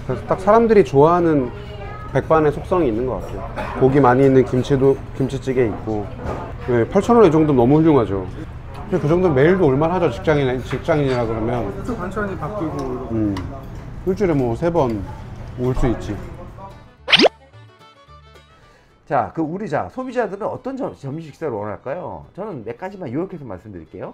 그래서 딱 사람들이 좋아하는 백반의 속성이 있는 것 같아요. 고기 많이 있는 김치도 김치찌개 있고. 네, 8,000원 이 정도면 너무 훌륭하죠. 근데 그 정도면 매일도 올만하죠. 직장인이라 그러면. 또 반찬이 바뀌고 이러고. 일주일에 뭐 3번 올 수 있지. 자, 우리 소비자들은 어떤 점심 식사를 원할까요? 저는 몇 가지만 요약해서 말씀드릴게요.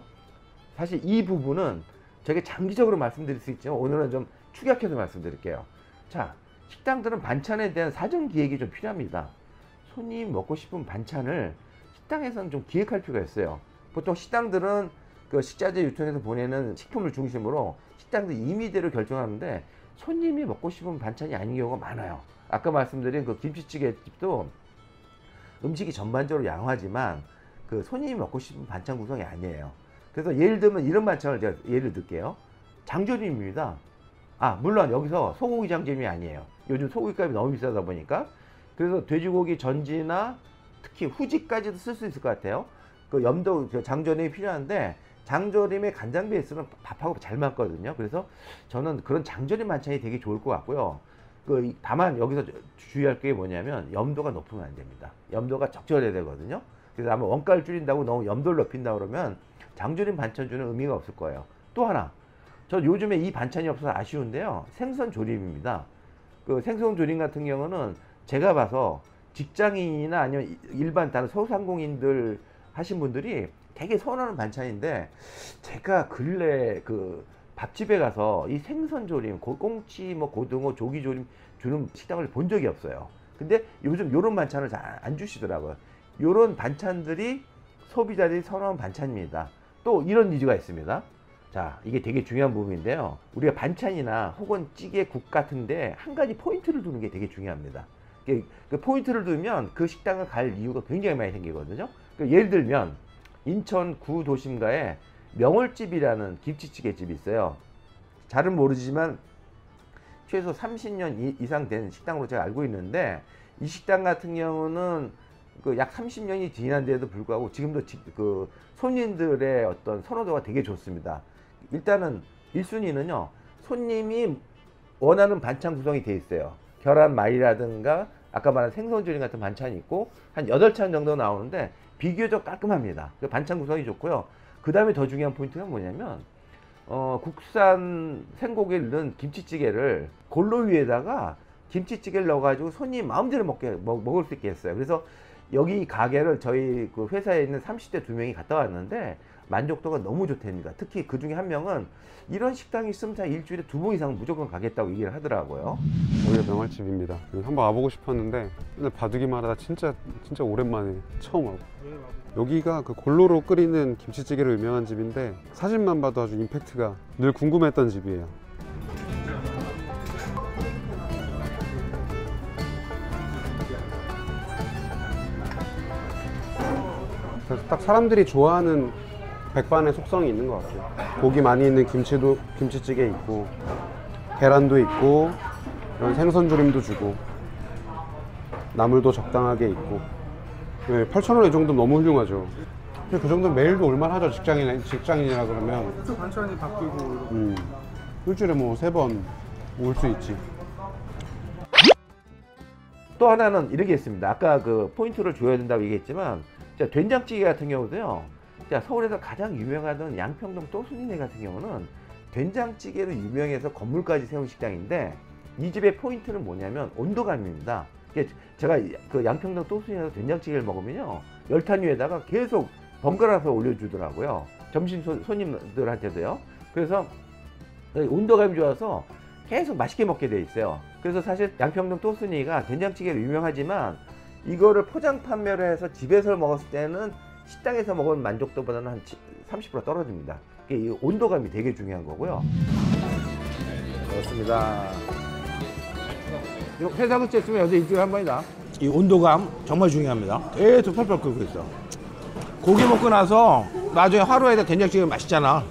사실 이 부분은 저게 장기적으로 말씀드릴 수 있지만 오늘은 좀 축약해서 말씀드릴게요. 자, 식당들은 반찬에 대한 사전 기획이 좀 필요합니다. 손님 먹고 싶은 반찬을 식당에서는 좀 기획할 필요가 있어요. 보통 식당들은 그 식자재 유통에서 보내는 식품을 중심으로 식당들 임의대로 결정하는데 손님이 먹고 싶은 반찬이 아닌 경우가 많아요. 아까 말씀드린 그 김치찌개 집도 음식이 전반적으로 양호하지만 그 손님이 먹고 싶은 반찬 구성이 아니에요. 그래서 예를 들면 이런 반찬을 제가 예를 들게요. 장조림입니다. 물론 여기서 소고기 장조림이 아니에요. 요즘 소고기값이 너무 비싸다 보니까. 그래서 돼지고기 전지나 특히 후지까지도 쓸 수 있을 것 같아요. 그 염도 장조림이 필요한데 장조림의 간장 베이스는 밥하고 잘 맞거든요. 그래서 저는 그런 장조림 반찬이 되게 좋을 것 같고요. 다만 여기서 주의할 게 뭐냐면 염도가 높으면 안 됩니다. 염도가 적절해야 되거든요. 그래서 아마 원가를 줄인다고 너무 염도를 높인다 그러면 장조림 반찬 주는 의미가 없을 거예요. 또 하나, 저 요즘에 이 반찬이 없어서 아쉬운데요. 생선 조림입니다. 그 생선 조림 같은 경우는 제가 봐서 직장인이나 아니면 일반 다른 소상공인들 하신 분들이 되게 선호하는 반찬인데 제가 근래 그 밥집에 가서 이 생선 조림, 꽁치, 고등어, 조기 조림 주는 식당을 본 적이 없어요. 근데 요즘 요런 반찬을 잘 안 주시더라고요. 요런 반찬들이 소비자들이 선호하는 반찬입니다. 또 이런 니즈가 있습니다. 자, 이게 되게 중요한 부분인데요. 우리가 반찬이나 혹은 찌개, 국 같은데 한 가지 포인트를 두는 게 되게 중요합니다. 그 포인트를 두면 그 식당을 갈 이유가 굉장히 많이 생기거든요. 예를 들면 인천 구도심가에 명월집이라는 김치찌개 집이 있어요. 잘은 모르지만 최소 30년 이상 된 식당으로 제가 알고 있는데 이 식당 같은 경우는 그 약 30년이 지난데도 불구하고 지금도 그 손님들의 어떤 선호도가 되게 좋습니다. 일단은 1순위는요. 손님이 원하는 반찬 구성이 돼 있어요. 계란말이라든가 아까 말한 생선조림 같은 반찬이 있고 한 8찬 정도 나오는데 비교적 깔끔합니다. 그 반찬 구성이 좋고요. 그 다음에 더 중요한 포인트가 뭐냐면 국산 생고기를 넣은 김치찌개를 골로 위에다가 김치찌개를 넣어가지고 손님 마음대로 먹을 수 있게 했어요. 그래서 여기 가게를 저희 그 회사에 있는 30대 2명이 갔다 왔는데 만족도가 너무 좋답니다. 특히 그 중에 한 명은 이런 식당이 있으면 자 일주일에 2번 이상 무조건 가겠다고 얘기를 하더라고요. 여기가 명월집입니다. 한번 와보고 싶었는데 맨날 바둑이만 하다 진짜 오랜만에 처음 와고. 여기가 그 골로로 끓이는 김치찌개로 유명한 집인데 사진만 봐도 아주 임팩트가 늘 궁금했던 집이에요. 그래서 딱 사람들이 좋아하는 백반의 속성이 있는 것 같아요. 고기 많이 있는 김치찌개 있고 계란도 있고 이런 생선조림도 주고 나물도 적당하게 있고. 네, 8,000원 이 정도면 너무 훌륭하죠. 근데 그 정도면 매일도 올만하죠. 직장인이라 그러면. 또 반찬이 바뀌고 이러고. 일주일에 뭐 3번 올 수 있지. 또 하나는 이렇게 있습니다. 아까 그 포인트를 줘야 된다고 얘기했지만 된장찌개 같은 경우도요. 서울에서 가장 유명하던 양평동 또순이네 같은 경우는 된장찌개로 유명해서 건물까지 세운 식당인데 이 집의 포인트는 뭐냐면 온도감입니다. 제가 그 양평동 또순이에서 된장찌개를 먹으면요. 열탄 위에다가 계속 번갈아서 올려주더라고요. 점심 손님들한테도요. 그래서 온도감이 좋아서 계속 맛있게 먹게 돼 있어요. 그래서 사실 양평동 또순이가 된장찌개로 유명하지만 이거를 포장 판매를 해서 집에서 먹었을 때는 식당에서 먹은 만족도보다는 한 30% 떨어집니다. 이 온도감이 되게 중요한 거고요. 그렇습니다. 이거 회사근처 있으면 여기서 일주일에 한 번이다. 이 온도감 정말 중요합니다. 계속 펄펄 끓고 있어. 고기 먹고 나서 나중에 화로에다 된장찌개 맛있잖아.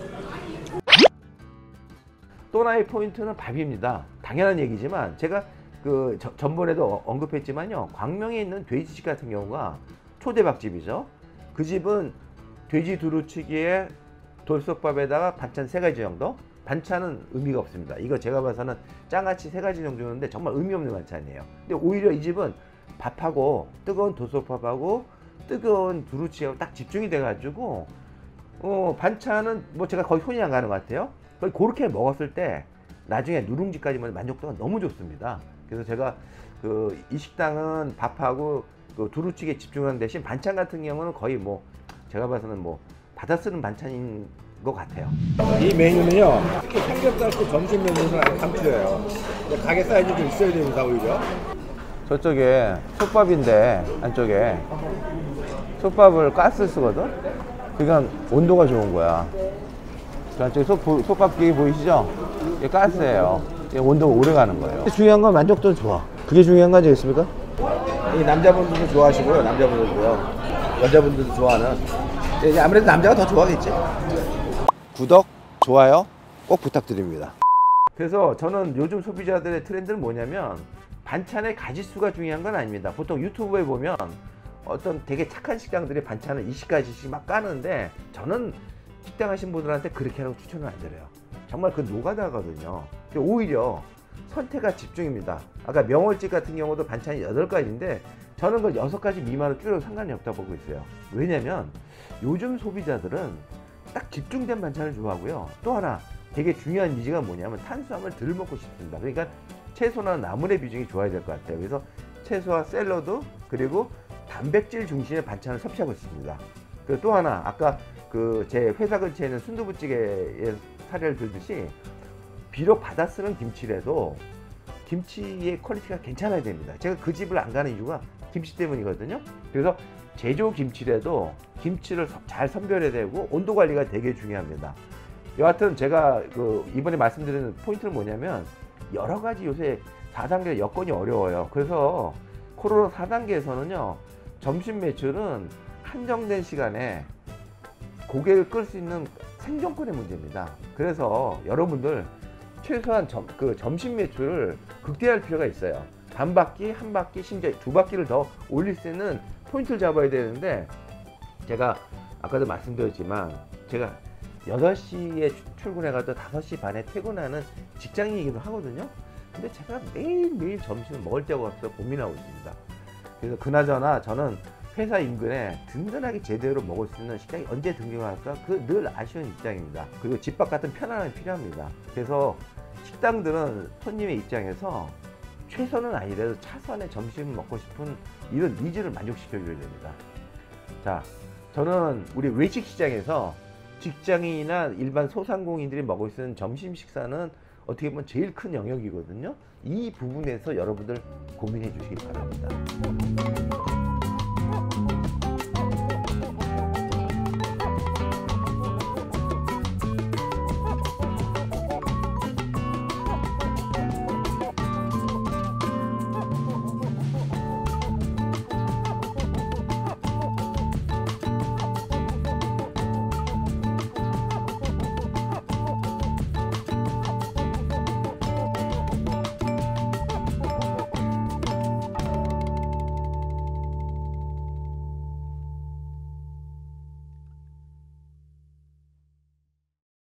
또 하나의 포인트는 밥입니다. 당연한 얘기지만 제가 그 전번에도 언급했지만요. 광명에 있는 돼지집 같은 경우가 초대박집이죠. 그 집은 돼지 두루치기에 돌솥밥에다가 반찬 3가지 정도, 반찬은 의미가 없습니다. 이거 제가 봐서는 장아찌 3가지 정도였는데 정말 의미 없는 반찬이에요. 근데 오히려 이 집은 밥하고 뜨거운 도소밥하고 뜨거운 두루치하고 딱 집중이 돼가지고 반찬은 뭐 제가 거의 손이 안 가는 것 같아요. 거의 그렇게 먹었을 때 나중에 누룽지까지만 만족도가 너무 좋습니다. 그래서 제가 이 식당은 밥하고 두루치기에 집중하는 대신 반찬 같은 경우는 거의 뭐 제가 봐서는 뭐 받아 쓰는 반찬인 것 같아요. 이 메뉴는요, 특히 삼겹살 그 점심 메뉴는 아주 강추해요. 가게 사이즈 좀 있어야 됩니다, 오히려. 저쪽에 솥밥인데 안쪽에 솥밥을 가스 쓰거든? 그러니까 온도가 좋은 거야. 그 안쪽에 솥밥 기계 보이시죠? 이게 가스예요. 이게 온도가 오래 가는 거예요. 중요한 건 만족도는 좋아. 그게 중요한 거 아니겠습니까? 이 남자분들도 좋아하시고요, 남자분들도요. 여자분들도 좋아하는. 이제 아무래도 남자가 더 좋아하겠지. 구독, 좋아요 꼭 부탁드립니다. 그래서 저는 요즘 소비자들의 트렌드는 뭐냐면 반찬의 가짓수가 중요한 건 아닙니다. 보통 유튜브에 보면 어떤 되게 착한 식당들이 반찬을 20가지씩 막 까는데 저는 식당 하신 분들한테 그렇게 하라고 추천을 안 드려요. 정말 그 노가다거든요. 오히려 선택과 집중입니다. 아까 명월집 같은 경우도 반찬이 8가지인데 저는 그 6가지 미만으로 줄여도 상관이 없다고 보고 있어요. 왜냐면 요즘 소비자들은 딱 집중된 반찬을 좋아하고요. 또 하나 되게 중요한 니즈가 뭐냐면 탄수화물 덜 먹고 싶습니다. 그러니까 채소나 나물의 비중이 좋아야 될 것 같아요. 그래서 채소와 샐러드 그리고 단백질 중심의 반찬을 섭취하고 있습니다. 그리고 또 하나 아까 제 회사 근처에 있는 순두부찌개의 사례를 들듯이 비록 받아 쓰는 김치라도 김치의 퀄리티가 괜찮아야 됩니다. 제가 그 집을 안 가는 이유가 김치 때문이거든요. 그래서 제조 김치라도 김치를 잘 선별해야 되고 온도 관리가 되게 중요합니다. 여하튼 제가 이번에 말씀드리는 포인트는 뭐냐면 여러 가지 요새 4단계 여건이 어려워요. 그래서 코로나 4단계에서는요 점심 매출은 한정된 시간에 고객을 끌 수 있는 생존권의 문제입니다. 그래서 여러분들 최소한 점심 매출을 극대화할 필요가 있어요. 반 바퀴, 한 바퀴, 심지어 2바퀴를 더 올릴 수 있는 포인트를 잡아야 되는데 제가 아까도 말씀드렸지만 제가 8시에 출근해가지고 5시 반에 퇴근하는 직장인이기도 하거든요. 근데 제가 매일매일 점심을 먹을 데가 없어서 고민하고 있습니다. 그래서 그나저나 저는 회사 인근에 든든하게 제대로 먹을 수 있는 식당이 언제 등장할까 늘 아쉬운 입장입니다. 그리고 집밥 같은 편안함이 필요합니다. 그래서 식당들은 손님의 입장에서 최소는 아니더라도 차선에 점심을 먹고 싶은 이런 니즈를 만족시켜줘야 됩니다. 자, 저는 우리 외식 시장에서 직장인이나 일반 소상공인들이 먹을 수 있는 점심 식사는 어떻게 보면 제일 큰 영역이거든요. 이 부분에서 여러분들 고민해 주시기 바랍니다.